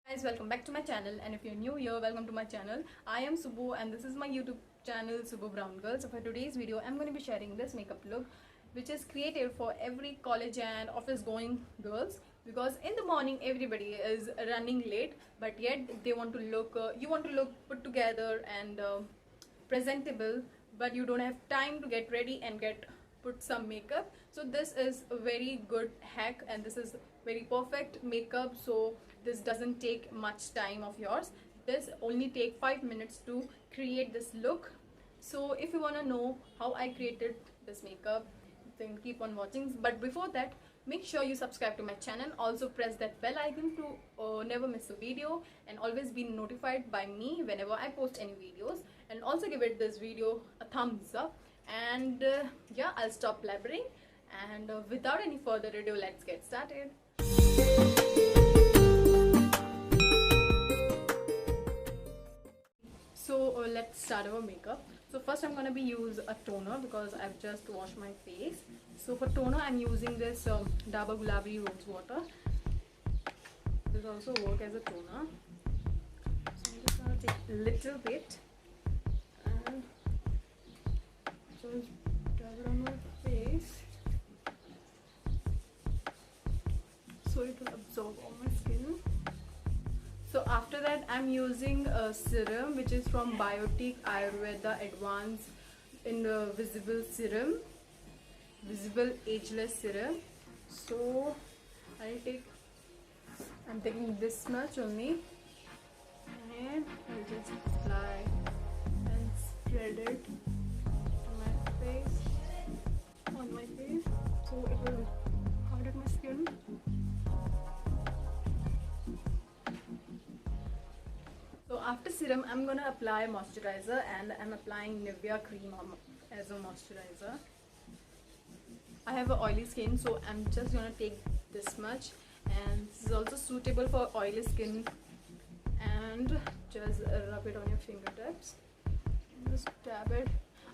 Guys, welcome back to my channel, and if you're new here, welcome to my channel. I am Subbu and this is my YouTube channel Subbu Brown Girl. So for today's video I'm going to be sharing this makeup look which is created for every college and office going girls, because in the morning everybody is running late, but yet they want to look you want to look put together and presentable, but you don't have time to get ready and put some makeup. So this is a very good hack and this is very perfect makeup. So this doesn't take much time of yours. This only take 5 minutes to create this look. So if you want to know how I created this makeup, then keep on watching. But before that, make sure you subscribe to my channel. Also press that bell icon to never miss a video and always be notified by me whenever I post any videos. And also give it this video a thumbs up. And yeah, I'll stop blabbering, and without any further ado, let's get started. So let's start our makeup. So first I'm gonna be use a toner because I've just washed my face. So for toner I'm using this Dabur Gulabi Rose Water. This also works as a toner. So I'm just gonna take a little bit and just dab it on my face so it will absorb all my skin. So after that I'm using a serum which is from Biotique Ayurveda Advanced in the Visible Serum, Visible Ageless Serum. So I'm taking this much only and I'll just apply and spread it on my face so it will harden my skin. So after serum I'm gonna apply moisturizer, and I'm applying NIVEA Creme as a moisturizer. I have an oily skin, so I'm just gonna take this much, and this is also suitable for oily skin, and just rub it on your fingertips. Just dab it.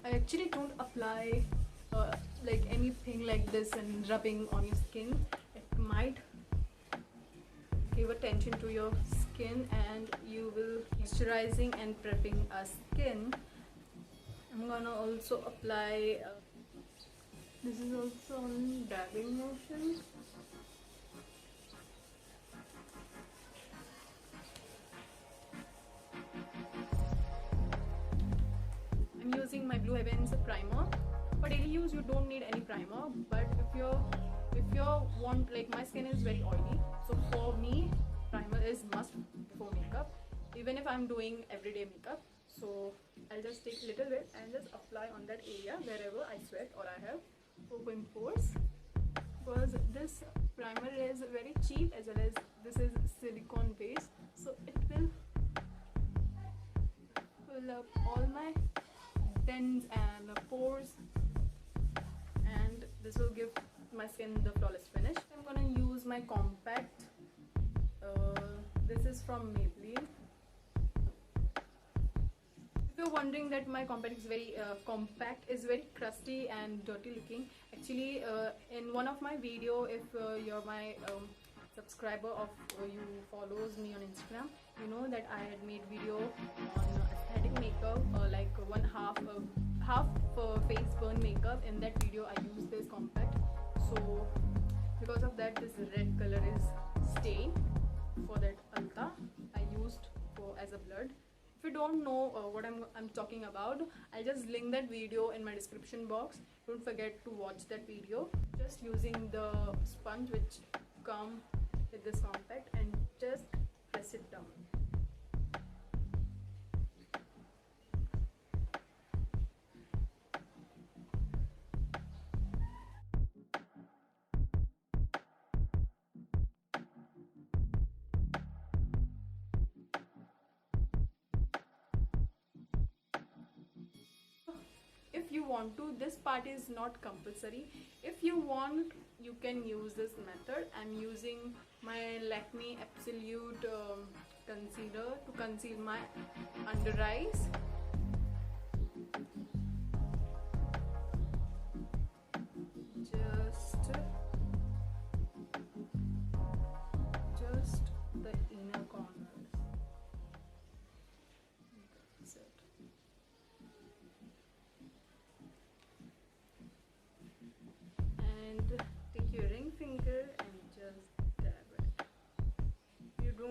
I actually don't apply like anything like this and rubbing on your skin. It might give attention to your skin and you will moisturizing and prepping a skin. I'm gonna also apply this is also on dabbing motion. I'm using my Blue Heavens primer. For daily use you don't need any primer, but if you want, like my skin is very oily, so for me primer is must before makeup, even if I'm doing everyday makeup. So I'll just take a little bit and just apply on that area wherever I sweat or I have open pores, because this primer is very cheap as well as this is silicone based, so it will fill up all my dents and pores, and this will give my skin the flawless finish. I'm gonna use my compact. This is from Maybelline. If you're wondering that my compact is very crusty and dirty looking, actually in one of my video, if you're my subscriber of you follows me on Instagram, you know that I had made video on aesthetic makeup, like half face burn makeup. In that video I used this compact, so because of that this red color is staying. For that Alta I used as a blood. If you don't know what I'm talking about, I'll just link that video in my description box. Don't forget to watch that video. Just using the sponge which come with this compact and just press it down. If you want to, this part is not compulsory. If you want, you can use this method. I'm using my Lakme Absolute concealer to conceal my under eyes. Just the inner corner.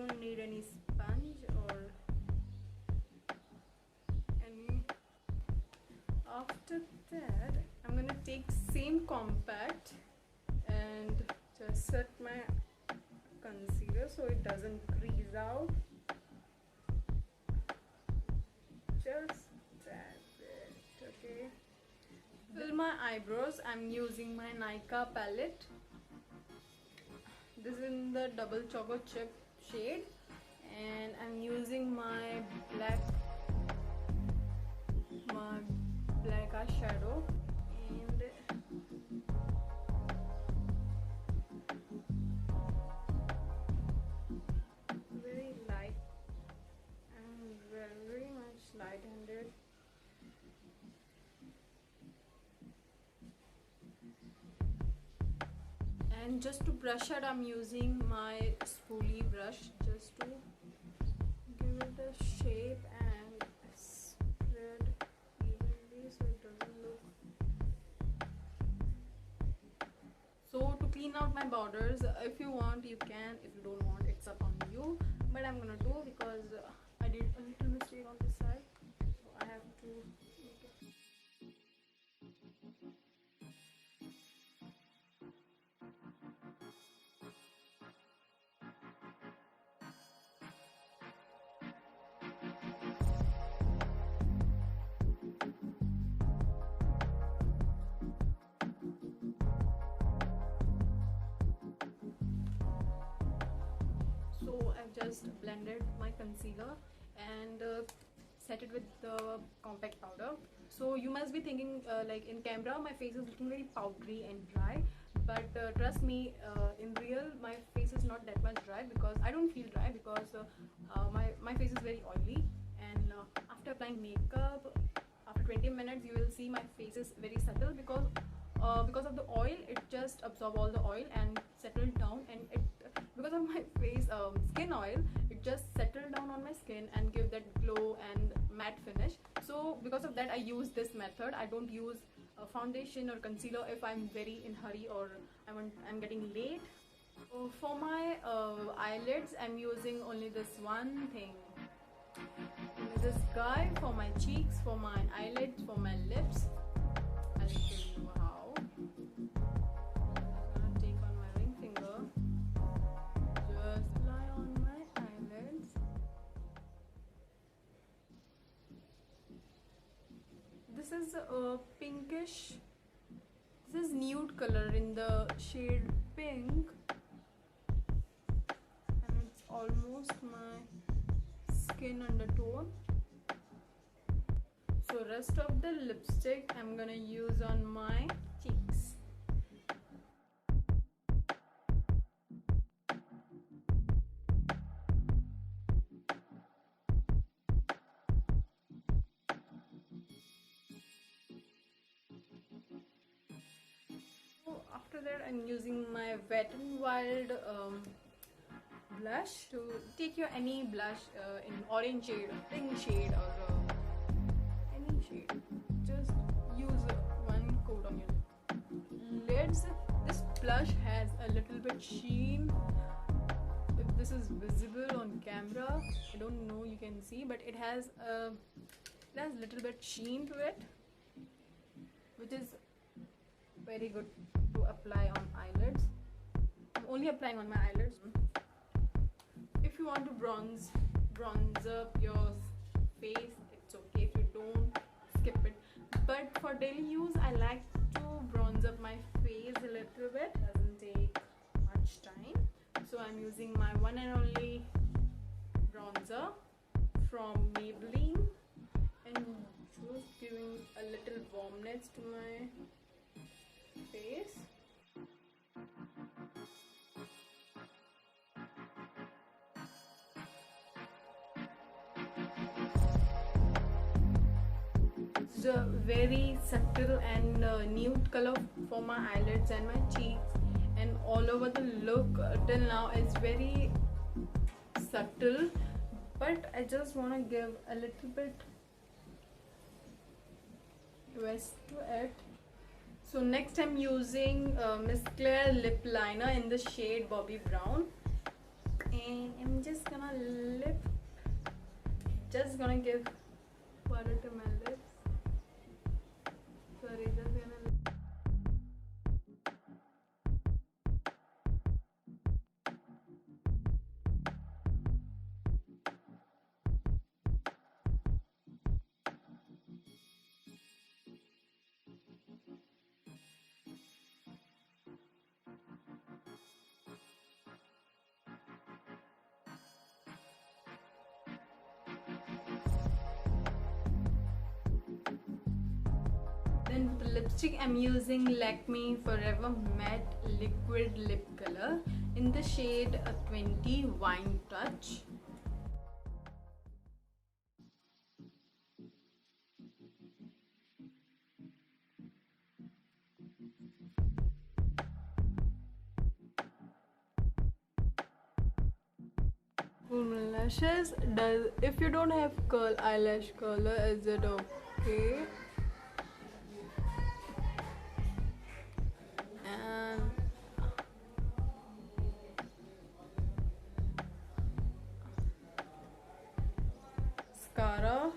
don't need any sponge or any. After that, I'm gonna take same compact and just set my concealer so it doesn't crease out. Just that bit, okay. Fill my eyebrows. I'm using my Nykaa palette. This is in the double choco chip shade, and I'm using my black eyeshadow, and very light and very much light-handed. And just to brush it, I'm using my spoolie brush just to give it a shape and spread evenly so it doesn't look. So to clean out my borders, if you want you can, if you don't want it's up on you, but I'm gonna do because I did a little mistake on this side, so I have to make it. Just blended my concealer and set it with the compact powder. So you must be thinking like in camera my face is looking very powdery and dry, but trust me, in real my face is not that much dry, because I don't feel dry because my face is very oily, and after applying makeup after 20 minutes you will see my face is very subtle because of the oil. It just absorb all the oil and settle down, and it because of my face skin oil, it just settled down on my skin and give that glow and matte finish. So because of that I use this method. I don't use foundation or concealer if I'm very in hurry or I'm getting late. For my eyelids I'm using only this one thing, only this guy for my cheeks, for my eyelids, for my lips. I'll show you how. I'm gonna take on my ring finger, just lie on my eyelids. This is a pinkish, this is nude color in the shade pink, and it's almost my skin undertone. So rest of the lipstick I'm gonna use on my cheeks. So after that I'm using my Wet n Wild blush. To take your any blush in orange shade, pink shade, or any shade, just use one coat on your lids. This blush has a little bit sheen. If this is visible on camera, I don't know, you can see, but it has a little bit sheen to it, which is very good to apply on eyelids. I'm only applying on my eyelids. If you want to bronze up your face, it's okay. If you don't, skip it. But for daily use, I like to bronze up my face a little bit. Doesn't take much time. So I'm using my one and only bronzer from Maybelline, and just giving a little warmness to my face. It's a very subtle and nude color for my eyelids and my cheeks, and all over the look till now is very subtle, but I just want to give a little bit twist to it. So next I'm using Miss Claire lip liner in the shade Bobby Brown, and I'm just gonna just gonna give water to my lips. Sorry, just gonna. Then the lipstick, I'm using Lakme Forever Matte Liquid Lip Color in the shade 20 Wine Touch. Lashes. If you don't have curl eyelash color, is it okay? And mascara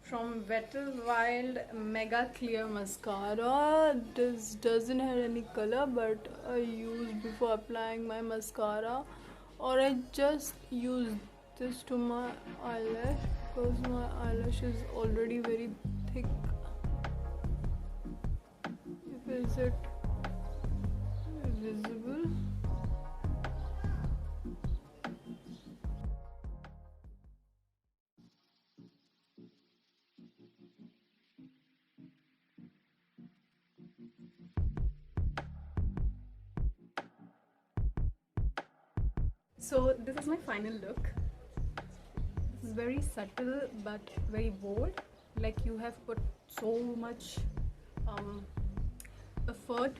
from Wet n Wild Mega Clear Mascara. This doesn't have any color, but I use before applying my mascara, or I just use this to my eyelash because my eyelash is already very thick. Is it visible? So this is my final look. This is very subtle but very bold. Like you have put so much effort.